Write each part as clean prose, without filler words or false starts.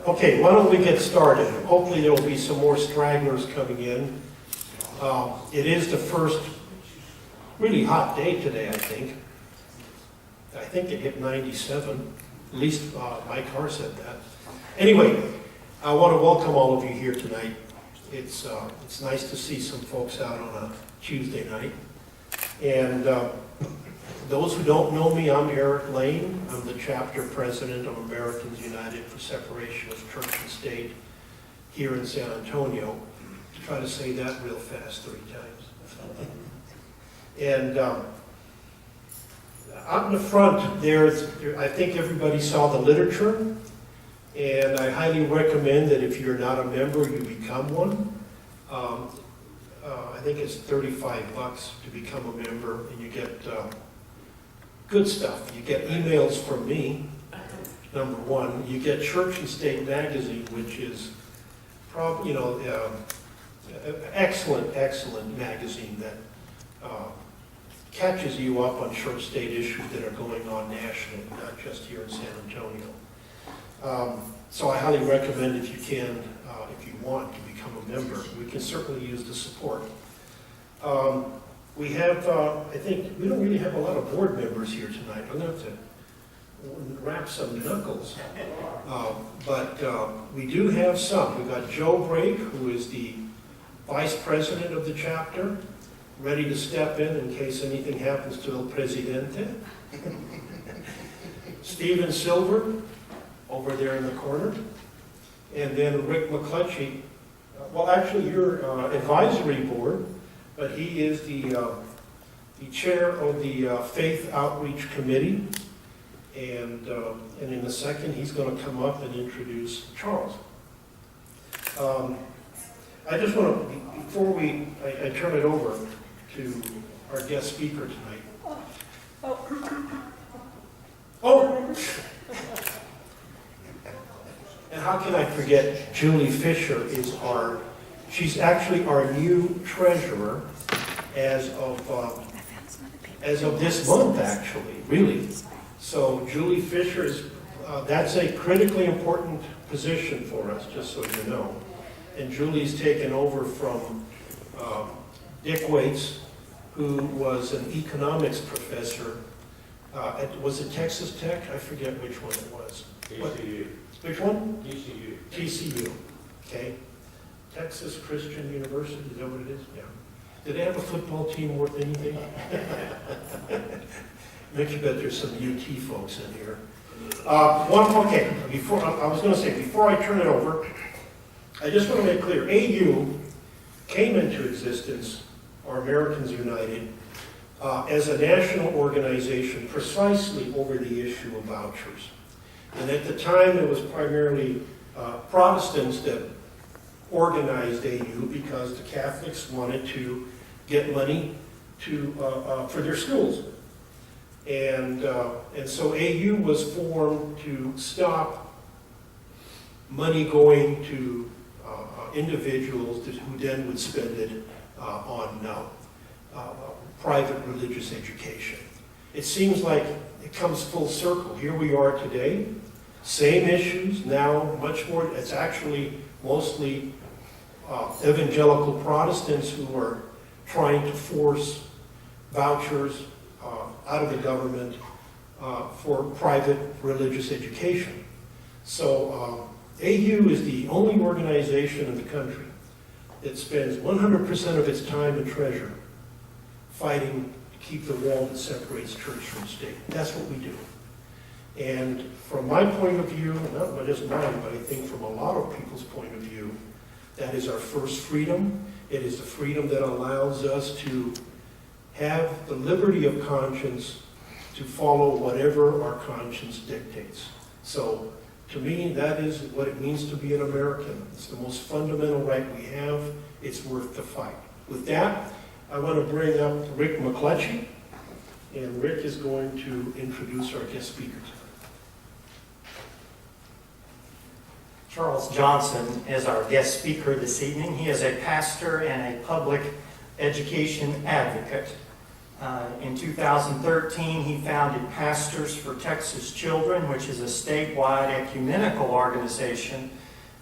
Okay, why don't we get started? Hopefully there will be some more stragglers coming in. It is the first really hot day today, I think. I think it hit 97. At least my car said that. Anyway, I want to welcome all of you here tonight. It's nice to see some folks out on a Tuesday night. And those who don't know me, I'm Eric Lane. I'm the chapter president of Americans United for Separation of Church and State here in San Antonio. Try to say that real fast 3 times. And out in the front, I think everybody saw the literature, and I highly recommend that if you're not a member, you become one. I think it's $35 to become a member, and you get good stuff. You get emails from me, number one. You get Church and State magazine, which is probably, excellent magazine that catches you up on church-state issues that are going on nationally, not just here in San Antonio. So I highly recommend if you can, if you want to become a member. We can certainly use the support. We have, I think, we don't really have a lot of board members here tonight. I'm going to have to wrap some knuckles. But we do have some. We've got Joe Brake, who is the vice president of the chapter, ready to step in case anything happens to El Presidente. Stephen Silver, over there in the corner. And then Rick McClutchy. Well, actually, you're advisory board, but he is the chair of the Faith Outreach Committee. And in a second, he's going to come up and introduce Charles. I just want to, before I turn it over to our guest speaker tonight. Oh! And how can I forget, Julie Fisher is she's actually our new treasurer as of this month, actually, really. So Julie Fisher is, that's a critically important position for us, just so you know. And Julie's taken over from Dick Waits, who was an economics professor was it Texas Tech? I forget which one it was. TCU. Which one? TCU. TCU, okay. Texas Christian University, is that what it is? Yeah. Did they have a football team worth anything? Make you bet there's some UT folks in here. Before I turn it over, I just want to make clear, AU came into existence, or Americans United, as a national organization precisely over the issue of vouchers. And at the time, it was primarily Protestants that organized AU because the Catholics wanted to get money for their schools. And so AU was formed to stop money going to individuals who then would spend it on private religious education. It seems like it comes full circle. Here we are today, same issues, now much more. It's actually mostly evangelical Protestants who are trying to force vouchers out of the government for private religious education. So AU is the only organization in the country that spends 100% of its time and treasure fighting to keep the wall that separates church from state. That's what we do. And from my point of view, not just mine, but I think from a lot of people's point of view, that is our first freedom. It is the freedom that allows us to have the liberty of conscience to follow whatever our conscience dictates. So, to me, that is what it means to be an American. It's the most fundamental right we have. It's worth the fight. With that, I want to bring up Rick McClutchy, and Rick is going to introduce our guest speaker tonight. Charles Johnson is our guest speaker this evening. He is a pastor and a public education advocate. In 2013, he founded Pastors for Texas Children, which is a statewide ecumenical organization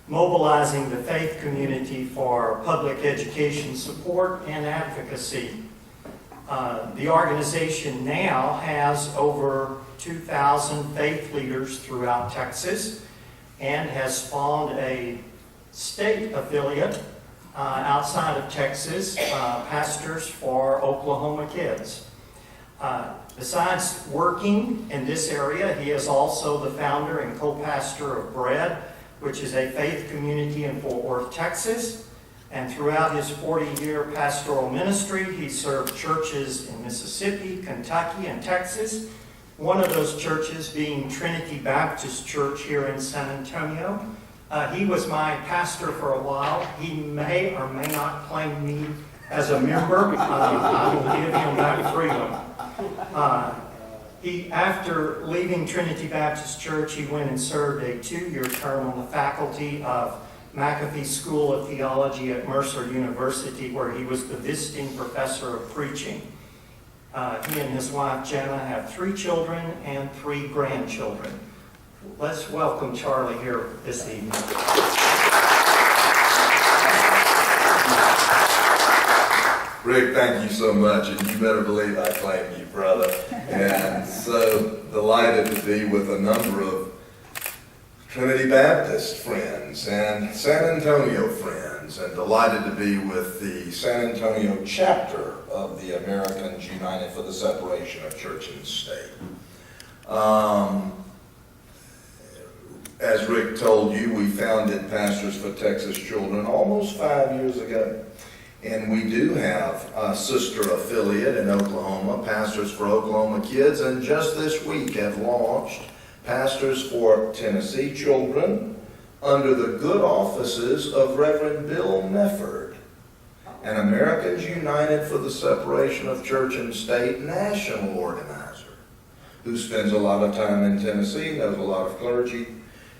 mobilizing the faith community for public education support and advocacy. The organization now has over 2,000 faith leaders throughout Texas and has spawned a state affiliate outside of Texas, Pastors for Oklahoma Kids. Besides working in this area, he is also the founder and co-pastor of Bread, which is a faith community in Fort Worth, Texas. And throughout his 40-year pastoral ministry, he served churches in Mississippi, Kentucky, and Texas. One of those churches being Trinity Baptist Church here in San Antonio. He was my pastor for a while. He may or may not claim me as a member. I will give him that freedom. After leaving Trinity Baptist Church, he went and served a 2-year term on the faculty of McAfee School of Theology at Mercer University, where he was the visiting professor of preaching. He and his wife, Jenna, have 3 children and 3 grandchildren. Let's welcome Charlie here this evening. Rick, thank you so much, and you better believe I claim you, brother. And so delighted to be with a number of Trinity Baptist friends and San Antonio friends, and delighted to be with the San Antonio chapter of the Americans United for the Separation of Church and State. As Rick told you, we founded Pastors for Texas Children almost 5 years ago. And we do have a sister affiliate in Oklahoma, Pastors for Oklahoma Kids, and just this week have launched Pastors for Tennessee Children under the good offices of Reverend Bill Mefford, an Americans United for the Separation of Church and State national organizer who spends a lot of time in Tennessee, knows a lot of clergy.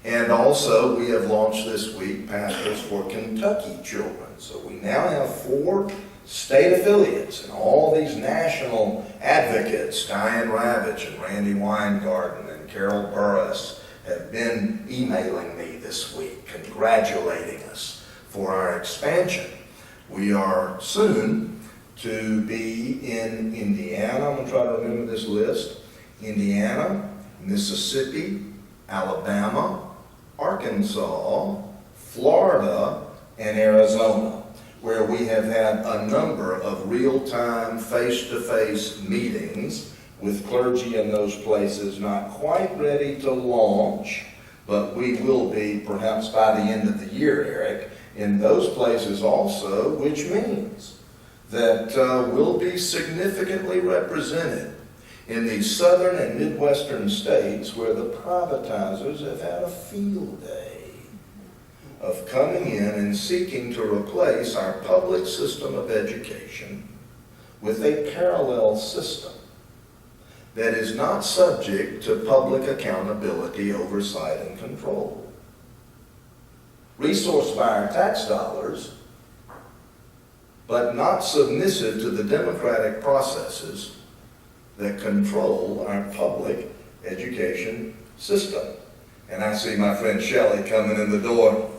And also, we have launched this week Pastors for Kentucky Children. So we now have 4 state affiliates, and all these national advocates, Diane Ravitch and Randy Weingarten and Carol Burris, have been emailing me this week, congratulating us for our expansion. We are soon to be in Indiana. I'm going to try to remember this list. Indiana, Mississippi, Alabama, Arkansas, Florida, and Arizona, where we have had a number of real-time, face-to-face meetings with clergy in those places, not quite ready to launch, but we will be perhaps by the end of the year, Eric, in those places also, which means that we'll be significantly represented in these southern and midwestern states where the privatizers have had a field day of coming in and seeking to replace our public system of education with a parallel system that is not subject to public accountability, oversight, and control. Resourced by our tax dollars, but not submissive to the democratic processes that control our public education system. And I see my friend Shelley coming in the door,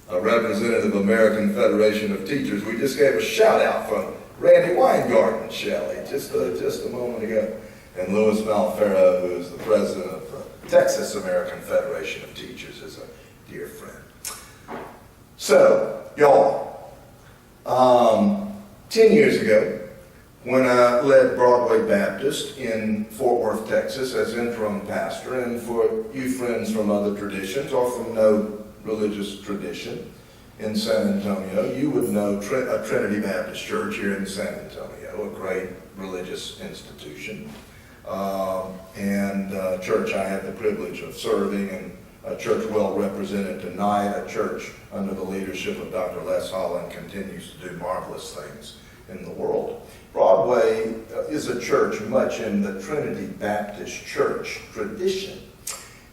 a representative of American Federation of Teachers. We just gave a shout out from Randy Weingarten, Shelley, just a moment ago. And Louis Malfero, who is the president of the Texas American Federation of Teachers, is a dear friend. So, y'all, 10 years ago, when I led Broadway Baptist in Fort Worth, Texas as interim pastor, and for you friends from other traditions or from no religious tradition in San Antonio, you would know a Trinity Baptist Church here in San Antonio, a great religious institution, and a church I had the privilege of serving, and a church well represented tonight, a church under the leadership of Dr. Les Holland continues to do marvelous things in the world. Broadway is a church much in the Trinity Baptist Church tradition.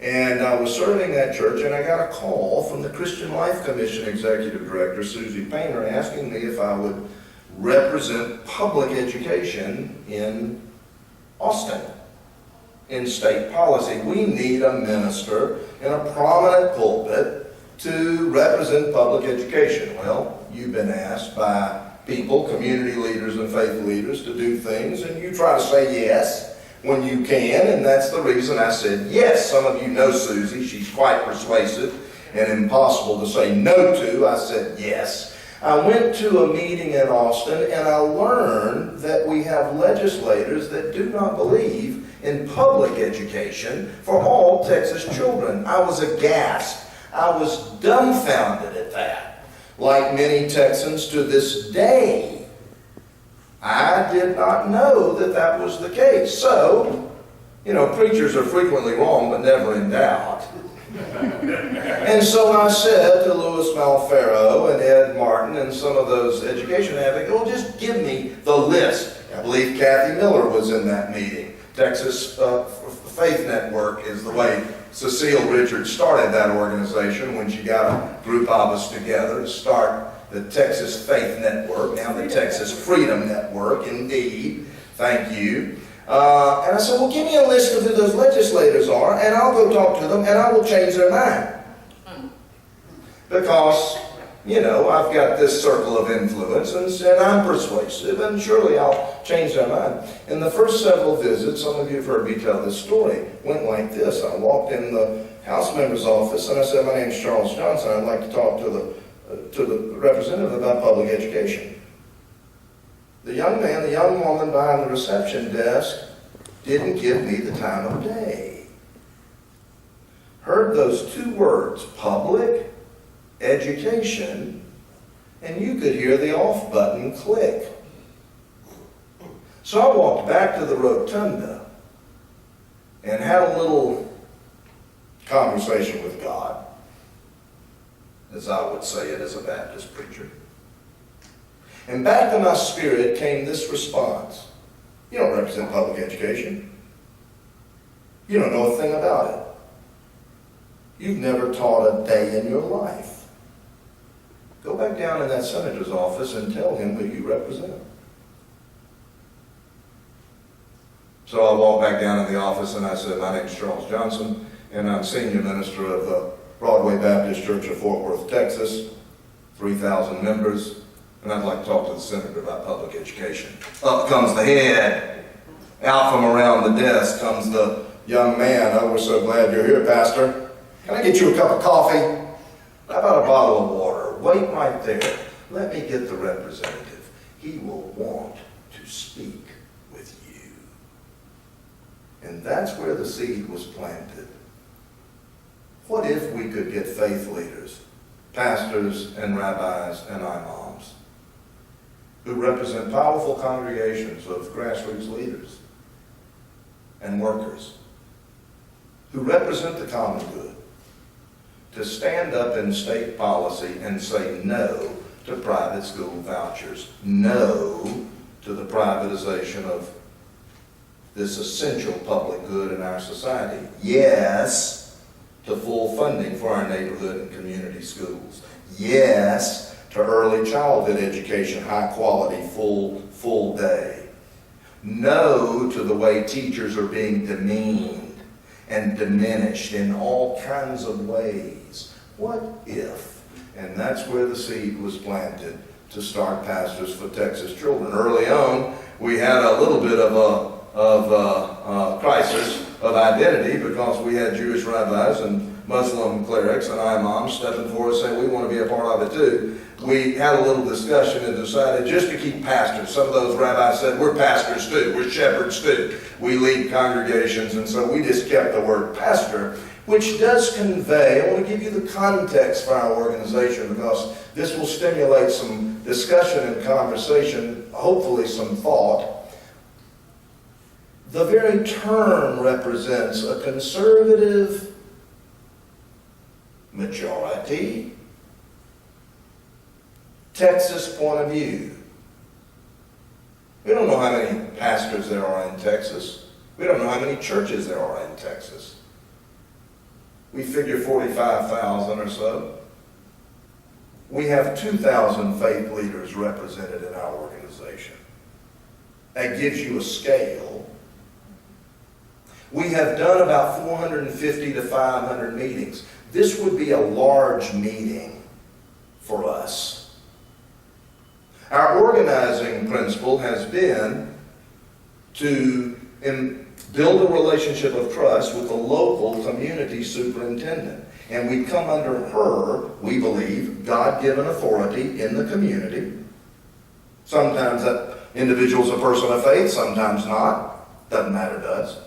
And I was serving that church, and I got a call from the Christian Life Commission Executive Director, Susie Painter, asking me if I would represent public education in Austin, in state policy. We need a minister in a prominent pulpit to represent public education. Well, you've been asked by people, community leaders and faith leaders, to do things, and you try to say yes when you can, and that's the reason I said yes. Some of you know Susie. She's quite persuasive and impossible to say no to. I said yes. I went to a meeting in Austin, and I learned that we have legislators that do not believe in public education for all Texas children. I was aghast. I was dumbfounded at that. Like many Texans to this day, I did not know that that was the case. So, preachers are frequently wrong, but never in doubt. And so I said to Louis Malfero and Ed Martin and some of those education advocates, well, just give me the list. I believe Kathy Miller was in that meeting. Texas Faith Network is the way Cecile Richards started that organization when she got a group of us together to start the Texas Faith Network, now the Texas Freedom Network, indeed. Thank you. And I said, well, give me a list of who those legislators are, and I'll go talk to them, and I will change their mind. Because, I've got this circle of influence, and I'm persuasive, and surely I'll change their mind. In the first several visits, some of you have heard me tell this story, went like this. I walked in the House member's office, and I said, my name's Charles Johnson. I'd like to talk to the representative about public education. The young man, the young woman behind the reception desk didn't give me the time of day. Heard those two words, public education, and you could hear the off button click. So I walked back to the rotunda and had a little conversation with God, as I would say it as a Baptist preacher. And back to my spirit came this response. You don't represent public education. You don't know a thing about it. You've never taught a day in your life. Go back down in that senator's office and tell him who you represent. So I walked back down in the office and I said, my name's Charles Johnson, and I'm senior minister of the Broadway Baptist Church of Fort Worth, Texas, 3,000 members. And I'd like to talk to the senator about public education. Up comes the head. Out from around the desk comes the young man. Oh, we're so glad you're here, Pastor. Can I get you a cup of coffee? How about a bottle of water? Wait right there. Let me get the representative. He will want to speak with you. And that's where the seed was planted. What if we could get faith leaders, pastors and rabbis and imams, who represent powerful congregations of grassroots leaders and workers, who represent the common good, to stand up in state policy and say no to private school vouchers, no to the privatization of this essential public good in our society, yes to full funding for our neighborhood and community schools, yes to early childhood education, high quality, full day. No to the way teachers are being demeaned and diminished in all kinds of ways. What if? And that's where the seed was planted to start Pastors for Texas Children. Early on, we had a little bit of a crisis of identity because we had Jewish rabbis and Muslim clerics and imams stepping forward saying we want to be a part of it too. We had a little discussion and decided just to keep pastors. Some of those rabbis said, we're pastors too, we're shepherds too. We lead congregations, and so we just kept the word pastor, which does convey, I want to give you the context for our organization because this will stimulate some discussion and conversation, hopefully some thought. The very term represents a conservative majority Texas point of view. We don't know how many pastors there are in Texas. We don't know how many churches there are in Texas. We figure 45,000 or so. we have 2,000 faith leaders represented in our organization. That gives you a scale. We have done about 450 to 500 meetings. This would be a large meeting for us. Our organizing principle has been to build a relationship of trust with the local community superintendent. And we come under her, we believe, God-given authority in the community. Sometimes that individual's a person of faith, sometimes not. Doesn't matter to us.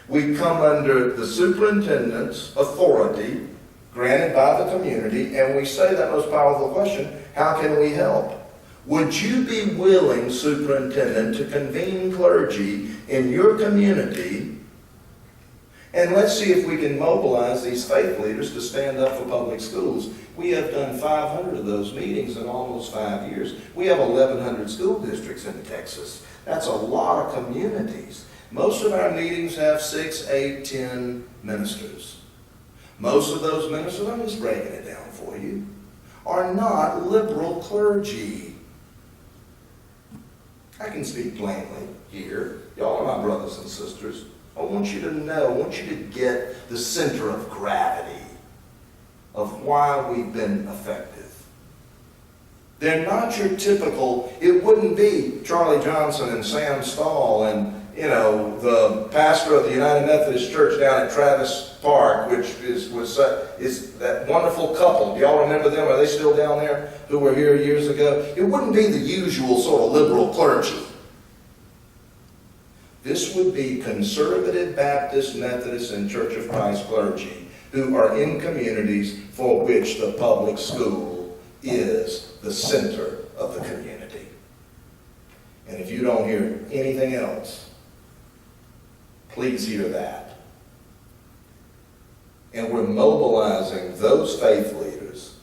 We come under the superintendent's authority granted by the community, and we say that most powerful question, how can we help? Would you be willing, superintendent, to convene clergy in your community, and let's see if we can mobilize these faith leaders to stand up for public schools? We have done 500 of those meetings in almost 5 years. We have 1,100 school districts in Texas. That's a lot of communities. Most of our meetings have 6, 8, 10 ministers. Most of those ministers, I'm just breaking it down for you, are not liberal clergy. I can speak plainly here. Y'all are my brothers and sisters. I want you to know, I want you to get the center of gravity of why we've been effective. They're not your typical, it wouldn't be Charlie Johnson and Sam Stahl and, the pastor of the United Methodist Church down at Travis Park, which is that wonderful couple. Do y'all remember them? Are they still down there who were here years ago? It wouldn't be the usual sort of liberal clergy. This would be conservative Baptist, Methodist, and Church of Christ clergy who are in communities for which the public school is the center of the community. And if you don't hear anything else, please hear that. And we're mobilizing those faith leaders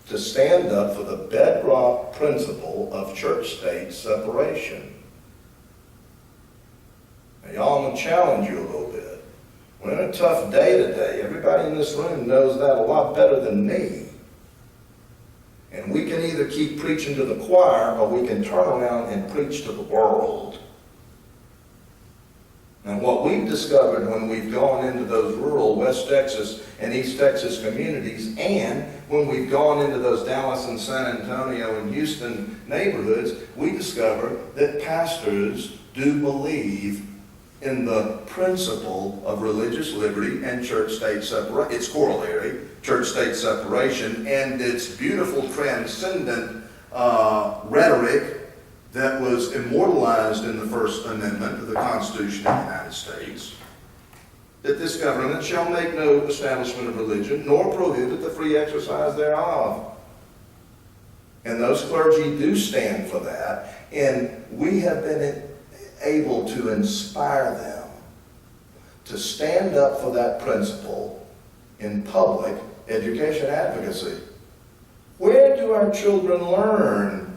to stand up for the bedrock principle of church-state separation. Now, y'all, I'm going to challenge you a little bit. We're in a tough day today. Everybody in this room knows that a lot better than me. And we can either keep preaching to the choir or we can turn around and preach to the world. And what we've discovered when we've gone into those rural West Texas and East Texas communities, and when we've gone into those Dallas and San Antonio and Houston neighborhoods, we discover that pastors do believe in the principle of religious liberty and church-state separation. Its corollary, church-state separation, and its beautiful transcendent rhetoric that was immortalized in the First Amendment of the Constitution of the United States, that this government shall make no establishment of religion, nor prohibit the free exercise thereof. And those clergy do stand for that, and we have been able to inspire them to stand up for that principle in public education advocacy. Where do our children learn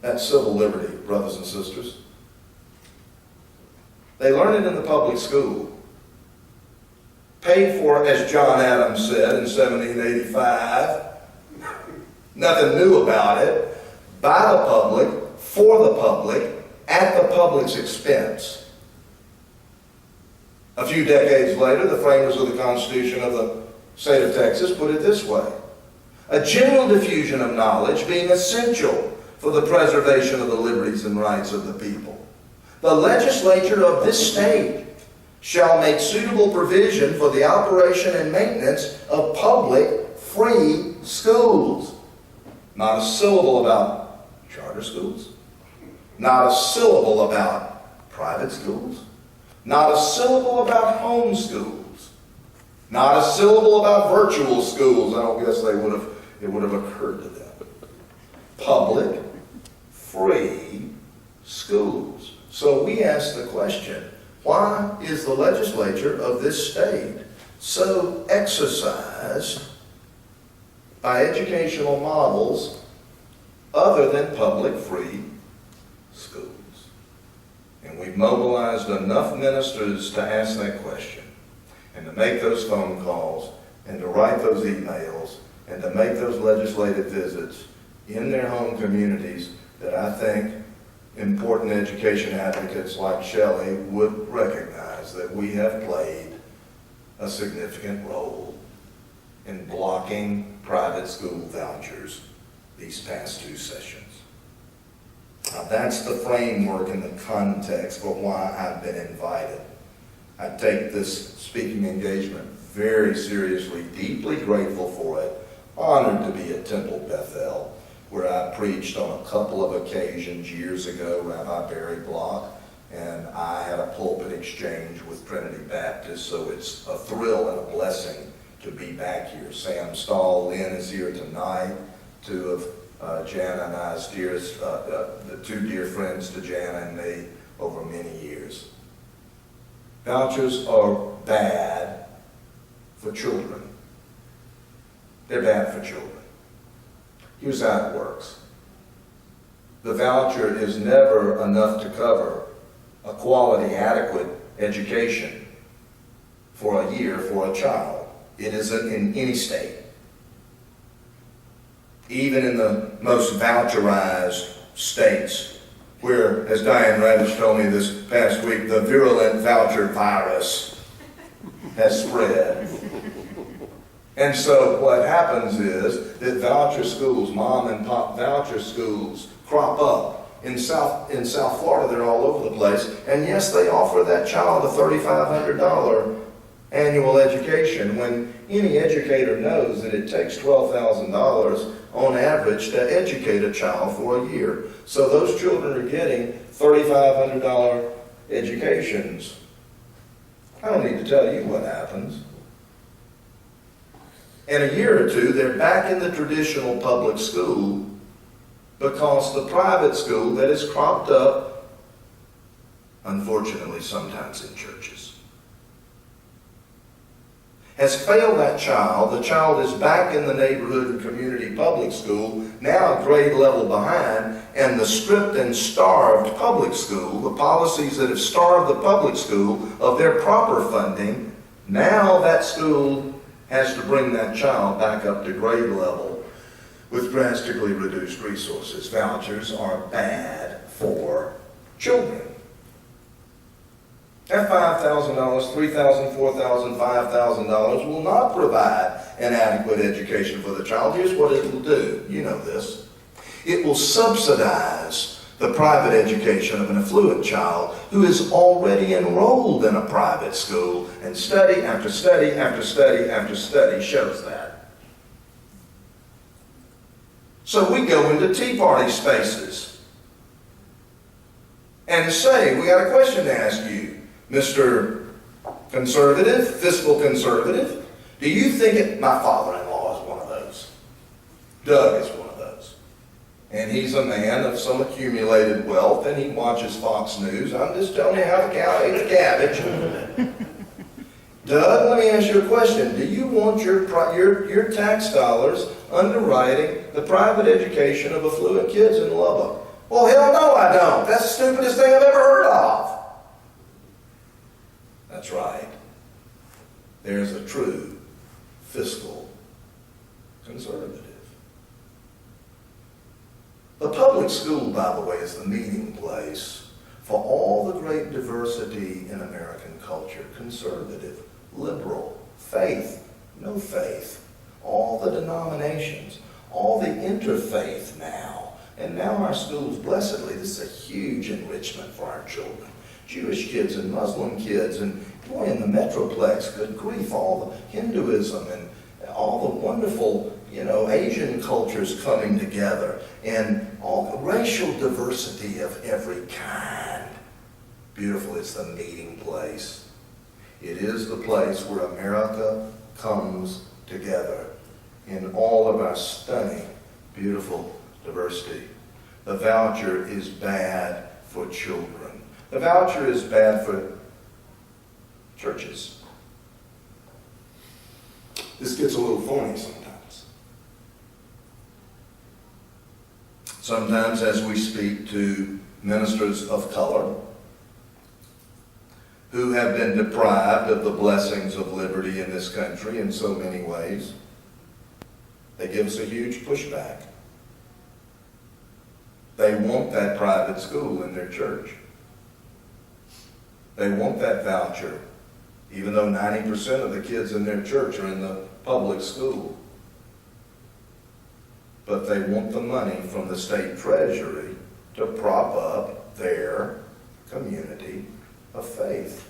that civil liberty, brothers and sisters? They learn it in the public school. Paid for, as John Adams said in 1785, nothing new about it, by the public, for the public, at the public's expense. A few decades later, the framers of the Constitution of the state of Texas put it this way: a general diffusion of knowledge being essential for the preservation of the liberties and rights of the people. The legislature of this state shall make suitable provision for the operation and maintenance of public free schools. Not a syllable about charter schools. Not a syllable about private schools. Not a syllable about home schools. Not a syllable about virtual schools. I don't guess it would have occurred to them. Public, free schools. So we ask the question, why is the legislature of this state so exercised by educational models other than public free schools? And we've mobilized enough ministers to ask that question and to make those phone calls and to write those emails and to make those legislative visits in their home communities that I think important education advocates like Shelley would recognize that we have played a significant role in blocking private school vouchers these past 2 sessions. Now that's the framework and the context for why I've been invited. I take this speaking engagement very seriously, deeply grateful for it, honored to be at Temple Beth-El, where I preached on a couple of occasions years ago. Rabbi Barry Block and I had a pulpit exchange with Trinity Baptist, so it's a thrill and a blessing to be back here. Sam Stahl, Lynn is here tonight, 2 of Jana and I's dearest, the 2 dear friends to Jana and me over many years. Vouchers are bad for children. They're bad for children. Here's how it works. The voucher is never enough to cover a quality, adequate education for a year for a child. It isn't in any state. Even in the most voucherized states, where, as Diane Radish told me this past week, the virulent voucher virus has spread. And so what happens is that voucher schools, mom and pop voucher schools, crop up. In South Florida, they're all over the place. And yes, they offer that child a $3,500 annual education, when any educator knows that it takes $12,000 on average to educate a child for a year. So those children are getting $3,500 educations. I don't need to tell you what happens. In a year or 2, they're back in the traditional public school because the private school that is cropped up, unfortunately sometimes in churches, has failed that child. The child is back in the neighborhood and community public school, now a grade level behind, and the stripped and starved public school, the policies that have starved the public school of their proper funding, now that school has to bring that child back up to grade level with drastically reduced resources. Vouchers are bad for children. That $5,000, $3,000, $4,000, $5,000 will not provide an adequate education for the child. Here's what it will do. You know this. It will subsidize the private education of an affluent child who is already enrolled in a private school, and study after study after study after study shows that. So we go into Tea Party spaces and say, we got a question to ask you, Mr. Conservative, fiscal conservative. Do you think my father-in-law is one of those? Doug is one of those. And he's a man of some accumulated wealth, and he watches Fox News. I'm just telling you how the cow ate the cabbage. Doug, let me ask you a question. Do you want your tax dollars underwriting the private education of affluent kids in Lubbock? Well, hell no, I don't. That's the stupidest thing I've ever heard of. That's right. There's a true fiscal conservative. The public school, by the way, is the meeting place for all the great diversity in American culture. Conservative, liberal, faith, no faith, all the denominations, all the interfaith now. And now our schools, blessedly, this is a huge enrichment for our children. Jewish kids and Muslim kids, and boy, in the Metroplex, good grief, all the Hinduism and all the wonderful, Asian cultures coming together, and all the racial diversity of every kind. Beautiful, it's the meeting place. It is the place where America comes together in all of our stunning, beautiful diversity. The voucher is bad for children. The voucher is bad for churches. This gets a little phony sometimes. Sometimes as we speak to ministers of color who have been deprived of the blessings of liberty in this country in so many ways, They give us a huge pushback. They want that private school in their church. They want that voucher, even though 90% of the kids in their church are in the public school. But they want the money from the state treasury to prop up their community of faith.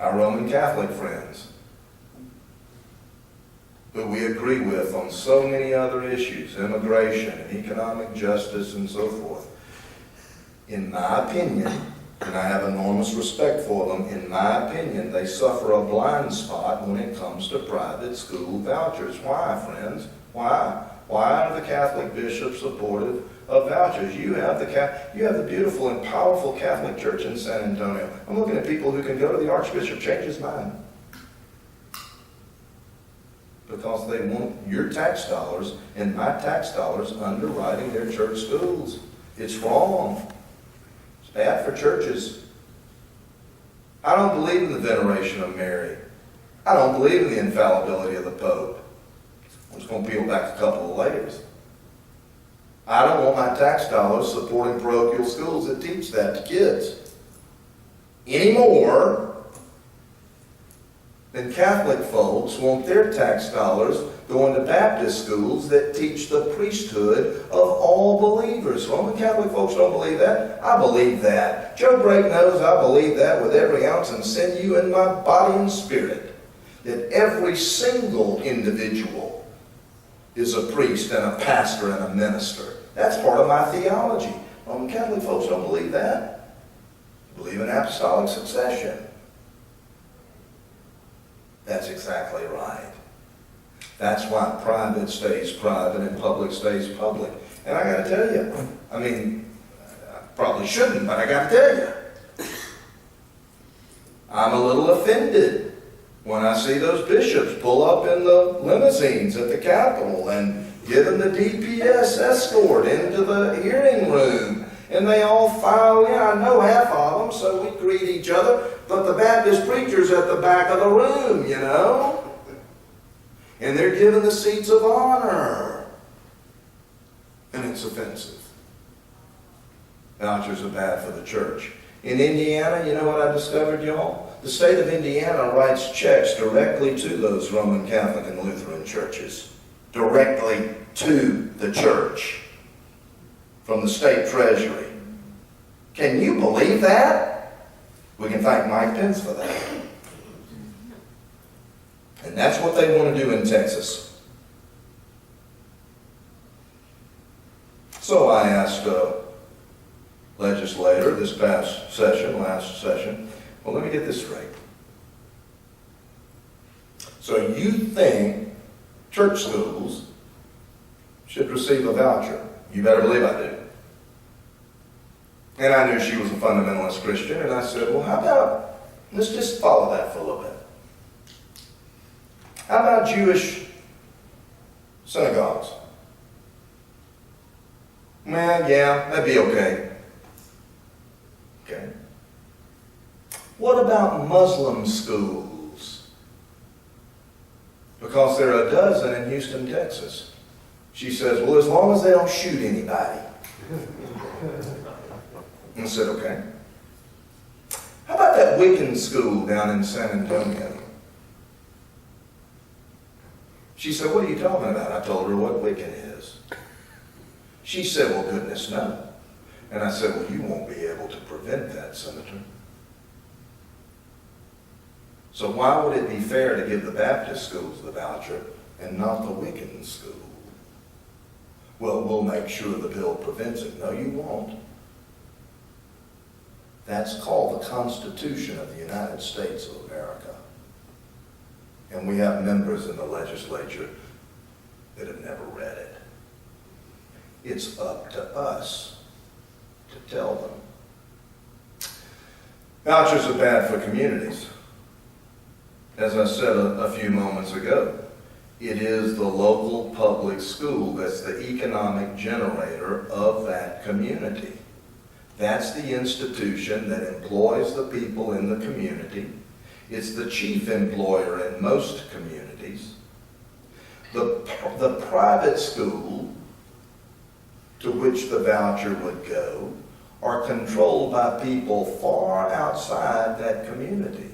Our Roman Catholic friends, who we agree with on so many other issues, immigration and economic justice and so forth, in my opinion, and I have enormous respect for them, in my opinion, they suffer a blind spot when it comes to private school vouchers. Why, friends? Why? Why are the Catholic bishops supportive of vouchers? You have the beautiful and powerful Catholic Church in San Antonio. I'm looking at people who can go to the Archbishop, change his mind. Because they want your tax dollars and my tax dollars underwriting their church schools. It's wrong. It's bad for churches. I don't believe in the veneration of Mary. I don't believe in the infallibility of the Pope. I'm just going to peel back a couple of layers. I don't want my tax dollars supporting parochial schools that teach that to kids any more than Catholic folks want their tax dollars going to Baptist schools that teach the priesthood of all believers. Roman Catholic folks don't believe that. I believe that. Joe Brake knows I believe that with every ounce and sinew in my body and spirit. That every single individual is a priest and a pastor and a minister. That's part of my theology. Roman Catholic folks don't believe that. They believe in apostolic succession. That's exactly right. That's why private stays private and public stays public. And I got to tell you, I mean, I probably shouldn't, but I got to tell you, I'm a little offended when I see those bishops pull up in the limousines at the Capitol and give them the DPS escort into the hearing room. And they all file in. I know half of them, so we greet each other. But the Baptist preacher's at the back of the room, you know. And they're given the seats of honor. And it's offensive. Vouchers are bad for the church. In Indiana, you know what I discovered, y'all? The state of Indiana writes checks directly to those Roman Catholic and Lutheran churches. Directly to the church. From the state treasury. Can you believe that? We can thank Mike Pence for that. And that's what they want to do in Texas. So I asked a legislator this last session, well, let me get this straight. So you think church schools should receive a voucher? You better believe I do. And I knew she was a fundamentalist Christian, and I said, well, how about, let's just follow that for a little bit. How about Jewish synagogues? Well, yeah, that'd be okay. Okay. What about Muslim schools? Because there are a dozen in Houston, Texas. She says, well, as long as they don't shoot anybody. And I said, okay. How about that Wiccan school down in San Antonio? She said, what are you talking about? I told her what Wiccan is. She said, well, goodness, no. And I said, well, you won't be able to prevent that, Senator. So why would it be fair to give the Baptist schools the voucher and not the Wiccan school? Well, we'll make sure the bill prevents it. No, you won't. That's called the Constitution of the United States of America. And we have members in the legislature that have never read it. It's up to us to tell them. Vouchers are bad for communities. As I said a few moments ago, it is the local public school that's the economic generator of that community. That's the institution that employs the people in the community It's the chief employer in most communities. The private school to which the voucher would go are controlled by people far outside that community.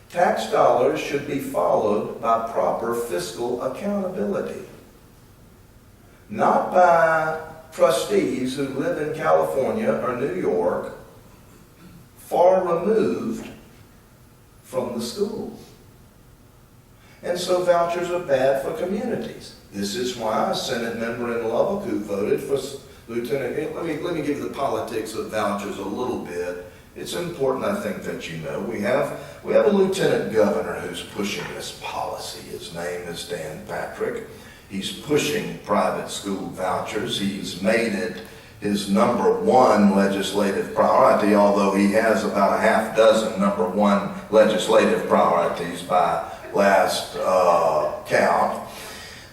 Tax dollars should be followed by proper fiscal accountability, not by trustees who live in California or New York, far removed from the schools. And so vouchers are bad for communities. This is why a Senate member in Lubbock who voted for Lieutenant, let me give the politics of vouchers a little bit. It's important, I think, that you know. We have a lieutenant governor who's pushing this policy. His name is Dan Patrick. He's pushing private school vouchers. He's made it his #1 legislative priority, although he has about a half dozen #1 legislative priorities by last count.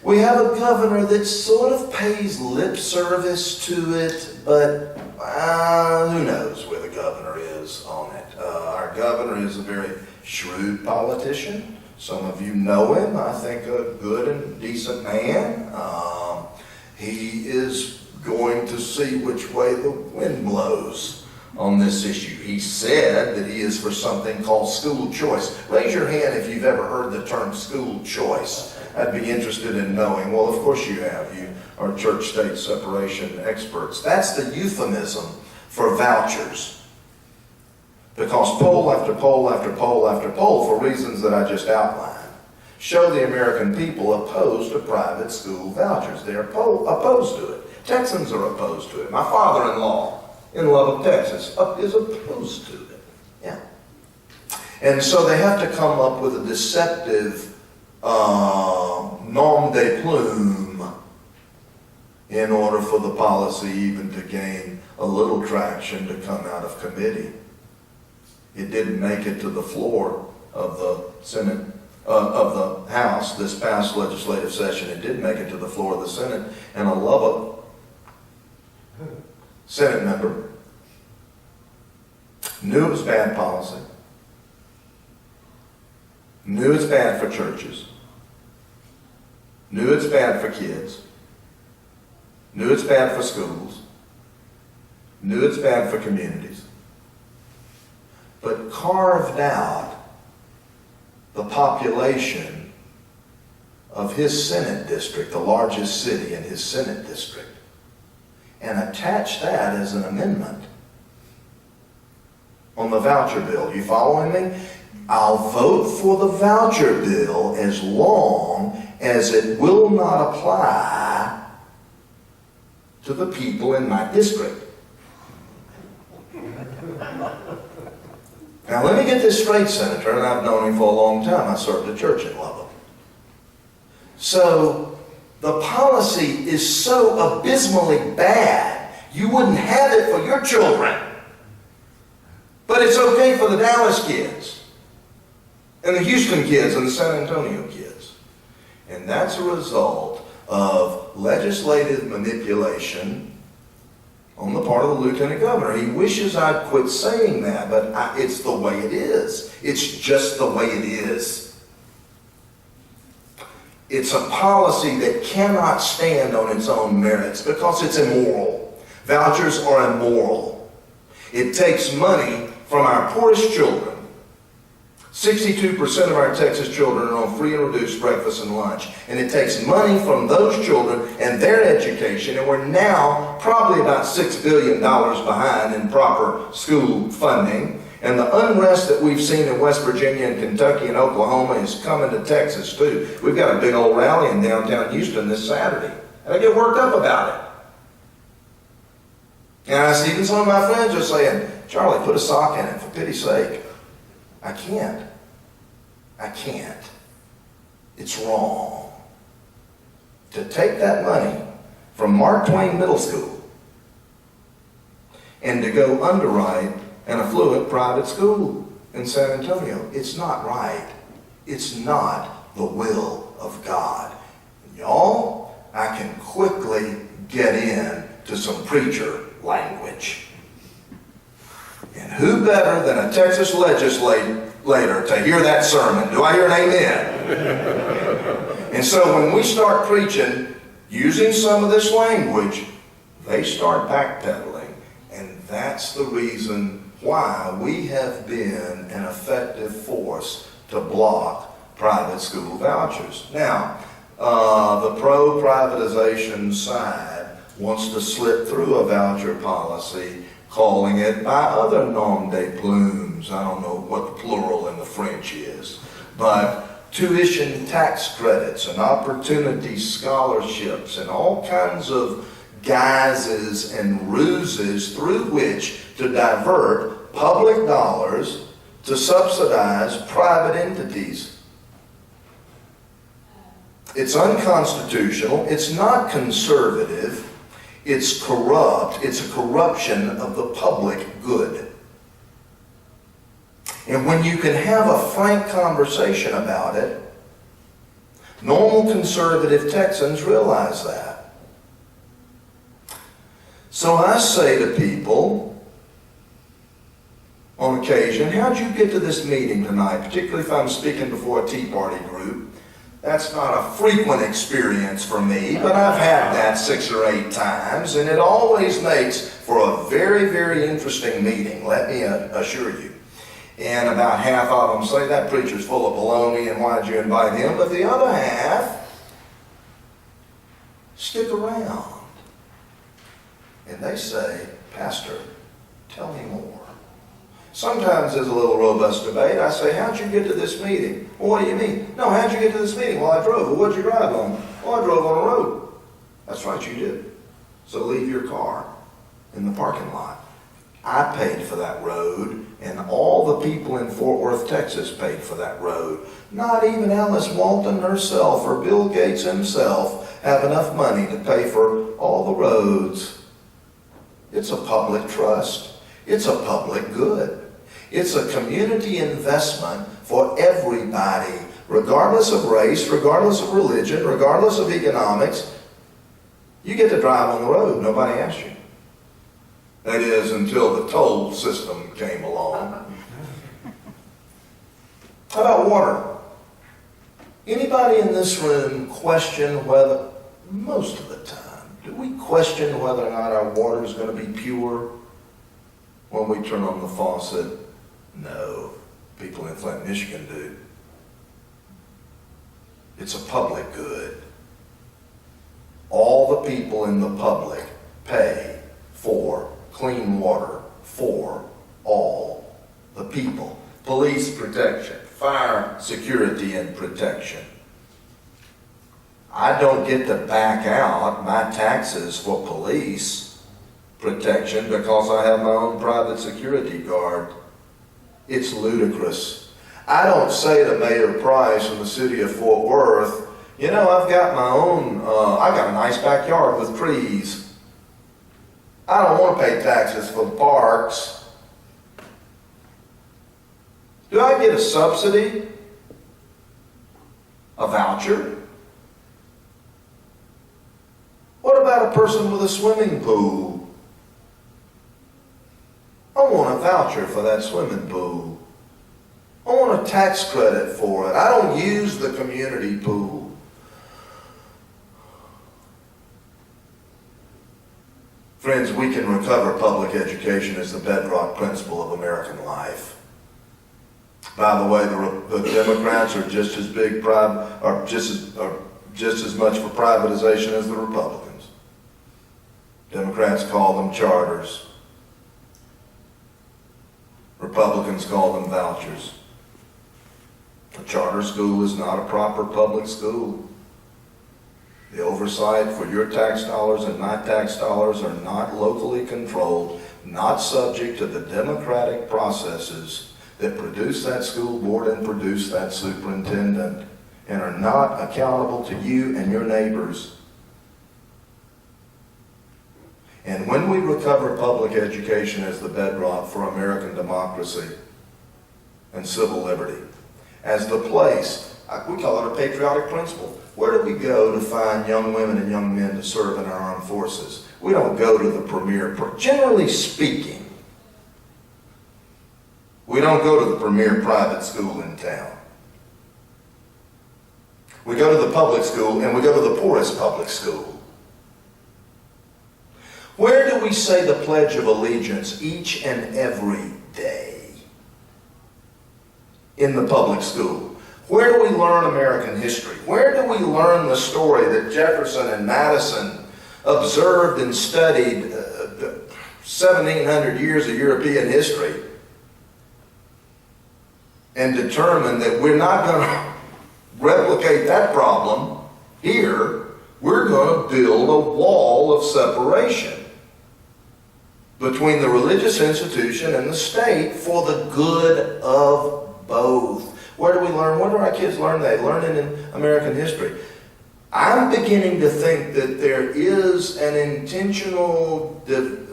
We have a governor that sort of pays lip service to it, but who knows where the governor is on it. Our governor is a very shrewd politician. Some of you know him. I think a good and decent man. He is going to see which way the wind blows on this issue. He said that he is for something called school choice. Raise your hand if you've ever heard the term school choice. I'd be interested in knowing. Well, of course you have. You are church-state separation experts. That's the euphemism for vouchers. Because poll after poll after poll after poll, for reasons that I just outlined, show the American people opposed to private school vouchers. They're opposed to it. Texans are opposed to it. My father-in-law in Lubbock, Texas, is opposed to it. Yeah. And so they have to come up with a deceptive nom de plume in order for the policy even to gain a little traction to come out of committee. It didn't make it to the floor of the Senate, of the House this past legislative session. It did make it to the floor of the Senate, and a Lubbock Senate member knew it was bad policy, knew it's bad for churches, knew it's bad for kids, knew it's bad for schools, knew it's bad for communities, but carved out the population of his Senate district, the largest city in his Senate district, and attached that as an amendment on the voucher bill. You following me? I'll vote for the voucher bill as long as it will not apply to the people in my district. Now let me get this straight, Senator, and I've known him for a long time. I served a church in Lubbock. So the policy is so abysmally bad, you wouldn't have it for your children. But it's okay for the Dallas kids, and the Houston kids, and the San Antonio kids. And that's a result of legislative manipulation on the part of the lieutenant governor. He wishes I'd quit saying that, but it's the way it is. It's just the way it is. It's a policy that cannot stand on its own merits because it's immoral. Vouchers are immoral. It takes money from our poorest children. 62% of our Texas children are on free and reduced breakfast and lunch. And it takes money from those children and their education. And we're now probably about $6 billion behind in proper school funding. And the unrest that we've seen in West Virginia and Kentucky and Oklahoma is coming to Texas too. We've got a big old rally in downtown Houston this Saturday. And I get worked up about it. And I see even some of my friends are saying, Charlie, put a sock in it, for pity's sake. I can't. It's wrong. To take that money from Mark Twain Middle School and to go underwrite an affluent private school in San Antonio, it's not right. It's not the will of God. Y'all, I can quickly get in to some preacher language. And who better than a Texas legislator to hear that sermon? Do I hear an amen? And so when we start preaching, using some of this language, they start backpedaling. And that's the reason why we have been an effective force to block private school vouchers. Now, the pro-privatization side wants to slip through a voucher policy, calling it by other nom de plumes. I don't know what the plural in the French is, but tuition tax credits and opportunity scholarships and all kinds of guises and ruses through which to divert public dollars to subsidize private entities. It's unconstitutional, it's not conservative, it's corrupt, it's a corruption of the public good. And when you can have a frank conversation about it, normal conservative Texans realize that. So I say to people on occasion, how'd you get to this meeting tonight, particularly if I'm speaking before a Tea Party group? That's not a frequent experience for me, but I've had that 6 or 8 times, and it always makes for a very, very interesting meeting, let me assure you. And about half of them say, that preacher's full of baloney, and why'd you invite him? But the other half stick around. And they say, Pastor, tell me more. Sometimes there's a little robust debate. I say, how'd you get to this meeting? Well, what do you mean? No, how'd you get to this meeting? Well, I drove. Well, what'd you drive on? Well, I drove on a road. That's right, you did. So leave your car in the parking lot. I paid for that road, and all the people in Fort Worth, Texas paid for that road. Not even Alice Walton herself or Bill Gates himself have enough money to pay for all the roads. It's a public trust. It's a public good. It's a community investment for everybody, regardless of race, regardless of religion, regardless of economics. You get to drive on the road. Nobody asks you. That is, until the toll system came along. How about water? Anybody in this room question whether, most of the time, do we question whether or not our water is going to be pure when we turn on the faucet? No. People in Flint, Michigan do. It's a public good. All the people in the public pay for clean water for all the people. Police protection, fire security and protection. I don't get to back out my taxes for police protection because I have my own private security guard. It's ludicrous. I don't say to Mayor Price in the city of Fort Worth, you know, I've got my own, I've got a nice backyard with trees. I don't want to pay taxes for the parks. Do I get a subsidy? A voucher? What about a person with a swimming pool? I want a voucher for that swimming pool. I want a tax credit for it. I don't use the community pool. Friends, we can recover public education as the bedrock principle of American life. By the way, the Democrats are just as big, just as much for privatization as the Republicans. Democrats call them charters. Republicans call them vouchers. A charter school is not a proper public school. The oversight for your tax dollars and my tax dollars are not locally controlled, not subject to the democratic processes that produce that school board and produce that superintendent, and are not accountable to you and your neighbors. And when we recover public education as the bedrock for American democracy and civil liberty, as the place, we call it a patriotic principle. Where do we go to find young women and young men to serve in our armed forces? We don't go to the premier. Generally speaking, We don't go to the premier private school in town. We go to the public school, and we go to the poorest public school. Where do we say the Pledge of Allegiance each and every day? In the public school. Where do we learn American history? Where do we learn the story that Jefferson and Madison observed and studied 1,700 years of European history and determined that we're not going to replicate that problem here? We're going to build a wall of separation between the religious institution and the state for the good of both. Where do we learn? Where do our kids learn that? They learn it in American history. I'm beginning to think that there is an intentional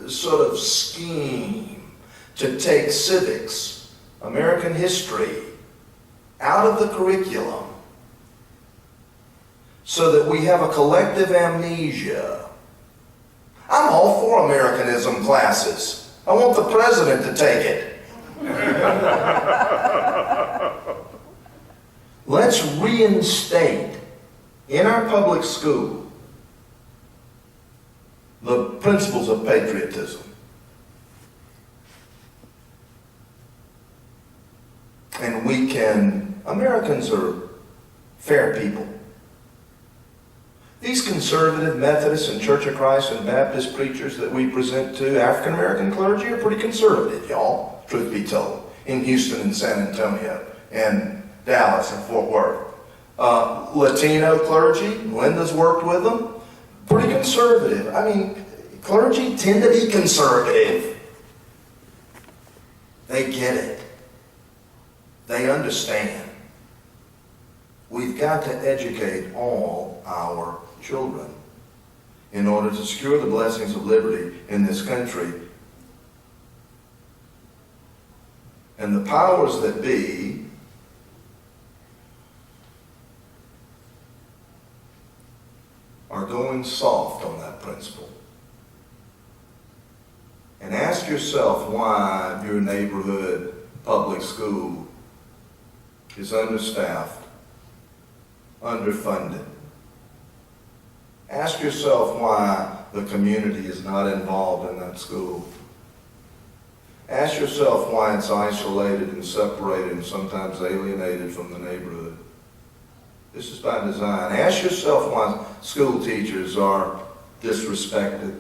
sort of scheme to take civics, American history, out of the curriculum so that we have a collective amnesia. I'm all for Americanism classes. I want the president to take it. Let's reinstate in our public school the principles of patriotism. And Americans are fair people. These conservative Methodist and Church of Christ and Baptist preachers that we present to, African American clergy, are pretty conservative, y'all, truth be told, in Houston and San Antonio and Dallas and Fort Worth. Latino clergy, Linda's worked with them, pretty conservative. I mean, clergy tend to be conservative. They get it. They understand. We've got to educate all our children in order to secure the blessings of liberty in this country. And the powers that be are going soft on that principle. And ask yourself why your neighborhood public school is understaffed, underfunded. Ask yourself why the community is not involved in that school. Ask yourself why it's isolated and separated and sometimes alienated from the neighborhood. This is by design. Ask yourself why school teachers are disrespected.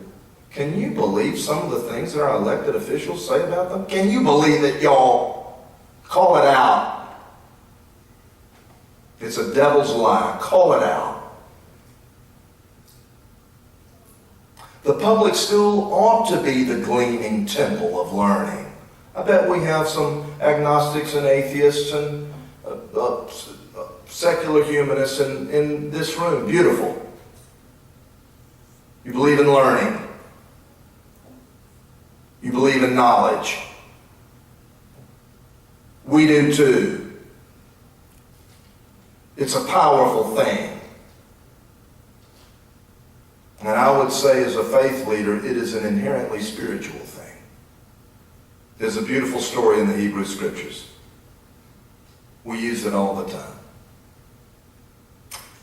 Can you believe some of the things that our elected officials say about them? Can you believe it, y'all? Call it out. It's a devil's lie. Call it out. The public school ought to be the gleaming temple of learning. I bet we have some agnostics and atheists and secular humanists in this room. Beautiful. You believe in learning. You believe in knowledge. We do too. It's a powerful thing. And I would say as a faith leader, it is an inherently spiritual thing. There's a beautiful story in the Hebrew Scriptures. We use it all the time.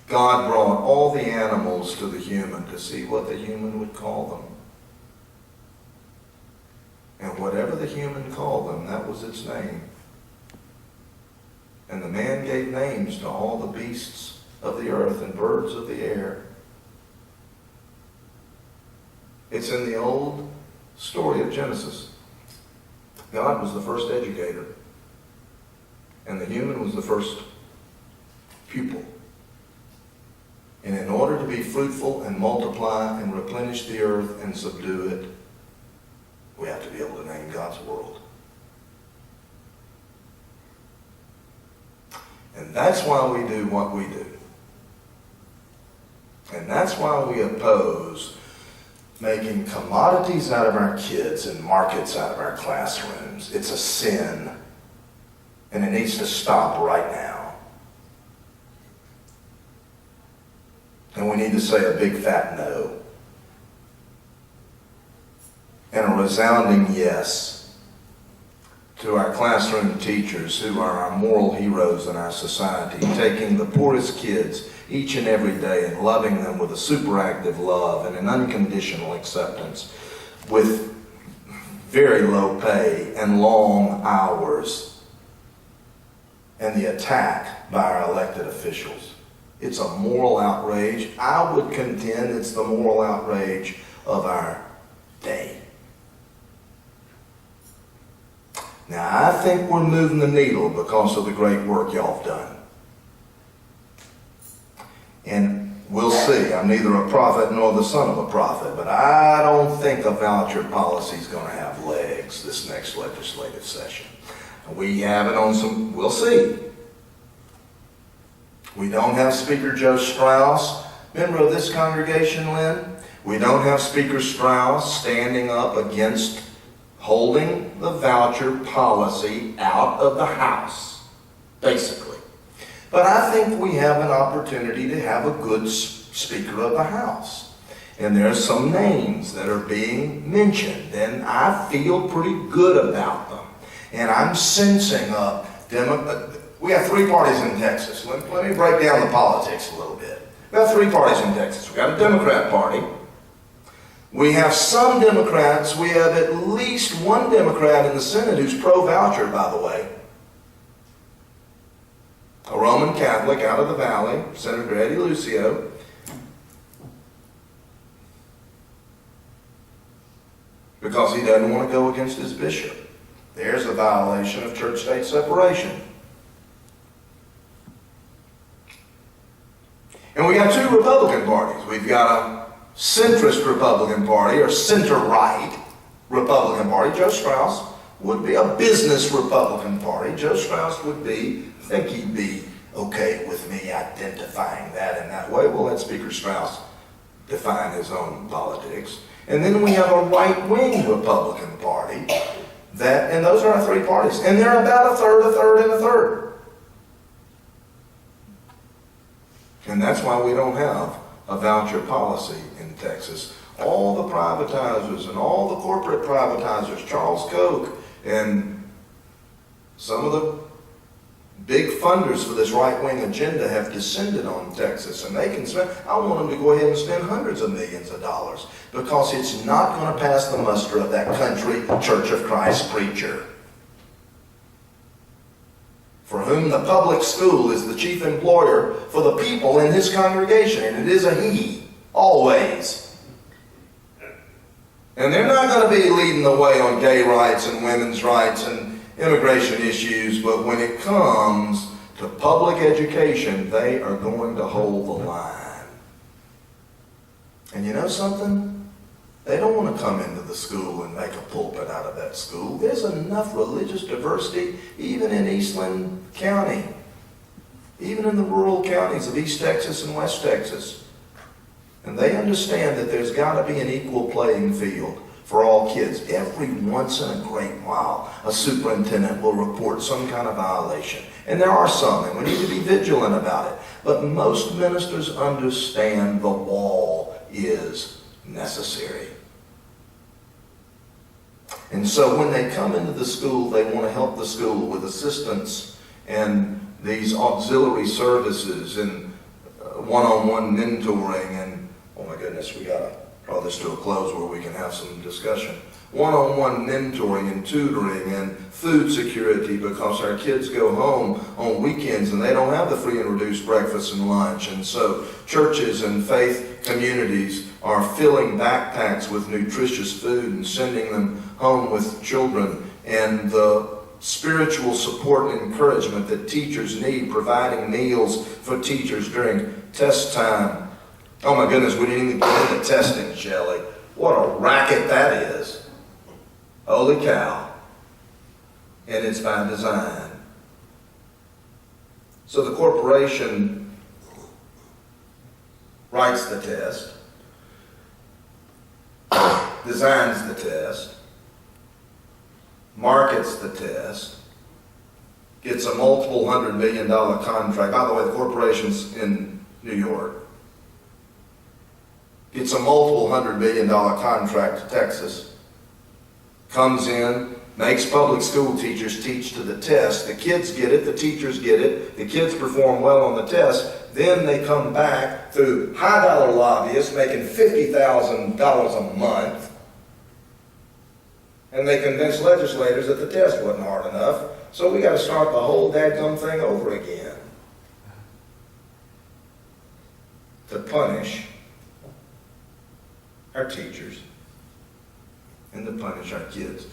God brought all the animals to the human to see what the human would call them. And whatever the human called them, that was its name. And the man gave names to all the beasts of the earth and birds of the air. It's in the old story of Genesis. God was the first educator, and the human was the first pupil. And in order to be fruitful and multiply and replenish the earth and subdue it, we have to be able to name God's world. And that's why we do what we do. And that's why we oppose making commodities out of our kids and markets out of our classrooms. It's a sin. And it needs to stop right now. And we need to say a big fat no. And a resounding yes to our classroom teachers who are our moral heroes in our society, taking the poorest kids each and every day and loving them with a superactive love and an unconditional acceptance, with very low pay and long hours, and the attack by our elected officials. It's a moral outrage. I would contend it's the moral outrage of our day. Now, I think we're moving the needle because of the great work y'all have done. And we'll see. I'm neither a prophet nor the son of a prophet, but I don't think a voucher policy is going to have legs this next legislative session. We have it on some, we'll see. We don't have Speaker Joe Strauss, member of this congregation, Lynn. We don't have Speaker Strauss standing up against holding the voucher policy out of the House, basically. But I think we have an opportunity to have a good Speaker of the House. And there's some names that are being mentioned, and I feel pretty good about them. And I'm sensing we have three parties in Texas. Let me break down the politics a little bit. We have three parties in Texas. We got a Democrat Party. We have some Democrats. We have at least one Democrat in the Senate who's pro-voucher, by the way. A Roman Catholic out of the Valley, Senator Eddie Lucio. Because he doesn't want to go against his bishop. There's a violation of church-state separation. And we got two Republican parties. We've got a centrist Republican Party, or center-right Republican Party. Joe Strauss would be a business Republican Party. Joe Strauss would be, I think he'd be okay with me identifying that in that way. We'll let Speaker Strauss define his own politics. And then we have a right-wing Republican Party, and those are our three parties. And they're about a third, a third, and a third. And that's why we don't have a voucher policy in Texas. All the privatizers and all the corporate privatizers, Charles Koch and some of the big funders for this right-wing agenda have descended on Texas, and they can spend, I want them to go ahead and spend hundreds of millions of dollars because it's not going to pass the muster of that country Church of Christ preacher, for whom the public school is the chief employer for the people in his congregation, and it is a he, always. And they're not going to be leading the way on gay rights and women's rights and immigration issues, but when it comes to public education, they are going to hold the line. And you know something? They don't want to come into the school and make a pulpit out of that school. There's enough religious diversity even in Eastland County, even in the rural counties of East Texas and West Texas. And they understand that there's got to be an equal playing field for all kids. Every once in a great while, a superintendent will report some kind of violation. And there are some, and we need to be vigilant about it. But most ministers understand the wall is necessary. And so when they come into the school, they want to help the school with assistance and these auxiliary services and one-on-one mentoring and, oh my goodness, we got to draw this to a close where we can have some discussion. One-on-one mentoring and tutoring and food security, because our kids go home on weekends and they don't have the free and reduced breakfast and lunch. And so churches and faith communities are filling backpacks with nutritious food and sending them home with children. And the spiritual support and encouragement that teachers need, providing meals for teachers during test time. Oh my goodness, we didn't even get into testing, Shelley. What a racket that is. Holy cow. And it's by design. So the corporation writes the test, designs the test, markets the test, gets a multiple $100 million contract. By the way, the corporation's in New York. Gets a multiple $100 million contract to Texas. Comes in, makes public school teachers teach to the test. The kids get it, the teachers get it, the kids perform well on the test. Then they come back through high-dollar lobbyists making $50,000 a month, and they convince legislators that the test wasn't hard enough, so we got to start the whole dadgum thing over again to punish our teachers and to punish our kids.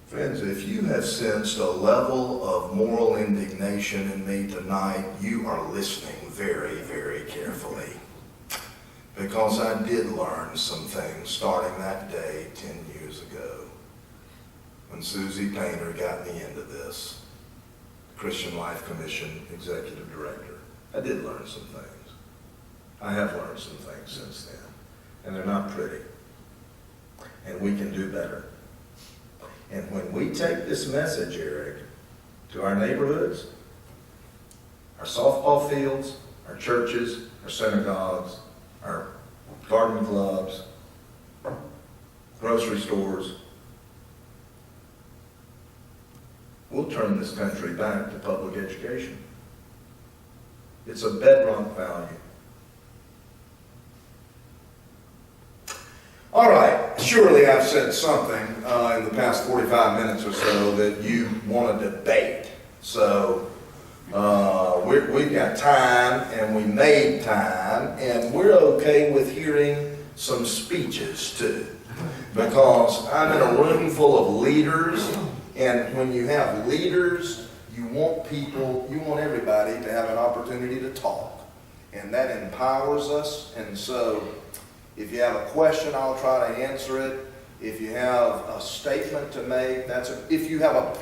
Friends, if you have sensed a level of moral indignation in me tonight, you are listening very, very carefully. Because I did learn some things starting that day 10 years ago when Susie Painter got me into this, Christian Life Commission Executive Director. I did learn some things. I have learned some things since then. And they're not pretty. And we can do better. And when we take this message, Eric, to our neighborhoods, our softball fields, our churches, our synagogues, our garden clubs, grocery stores, we'll turn this country back to public education. It's a bedrock value. All right, surely I've said something in the past 45 minutes or so that you want to debate. So we've got time, and we made time, and we're okay with hearing some speeches too. Because I'm in a room full of leaders, and when you have leaders, you want everybody to have an opportunity to talk. And that empowers us, and so if you have a question, I'll try to answer it. If you have a statement to make, if you have a